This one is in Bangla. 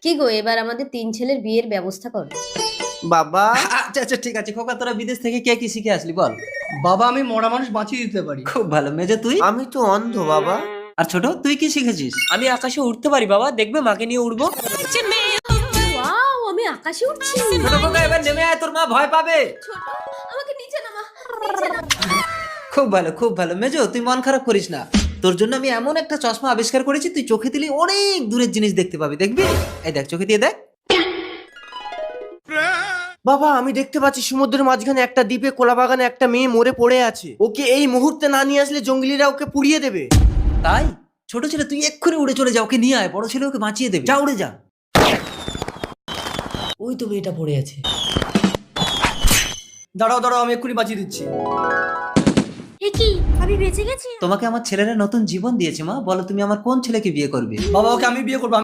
কি গো, এবার আমাদের 3 ছেলের বিয়ের ব্যবস্থা করো। বাবা, আচ্ছা আচ্ছা ঠিক আছে খোকা, তোরা বিদেশ থেকে কে কি শিখে আসলি বল? বাবা, আমি মরা মানুষ বাঁচিয়ে দিতে পারি। খুব ভালো। মেজে তুই? আমি তো অন্ধ বাবা। আর ছোট তুই কি শিখেছিস? আমি আকাশে উঠতে পারি বাবা, দেখবে মাকে নিয়ে উড়বো। ওয়াও, আমি আকাশে উঠছি। ছোট খোকা এবার নেমে আয়, তোর মা ভয় পাবে। ছোট, আমাকে নিচে নামা, নিচে নামা। খুব ভালো খুব ভালো। মেজো তুই মন খারাপ করিস না, তোর জন্য আমি এমন একটা চশমা আবিষ্কার করেছি, তুই চোখে দিলে অনেক দূরের জিনিস দেখতে পাবি, দেখবি? এই দেখ, চোখে দিয়ে দেখ। বাবা, আমি দেখতে পাচ্ছি সমুদ্রের মাঝখানে একটা দ্বীপে কোলা বাগানে একটা মেয়ে মরে পড়ে আছে। ওকে এই মুহূর্তে না নিয়ে আসলে জঙ্গলিরা ওকে পুড়িয়ে দেবে। তাই ছোট ছেলে তুই এক্ষুনি উড়ে চলে যা, ওকে নিয়ে আয়, বড় ছেলে ওকে বাঁচিয়ে দেবে। যা উড়ে যা। ওই তো মেয়েটা পড়ে আছে। দাঁড়াও দাঁড়াও, আমি এক্ষুনি বাঁচিয়ে দিচ্ছি। এ কি, আমি বেঁচে গেছি? তোমাকে আমার ছেলেরা নতুন জীবন দিয়েছে। মা বলো, তুমি আমার কোন ছেলেকে বিয়ে করবে? বাবা, ওকে আমি বিয়ে করবো।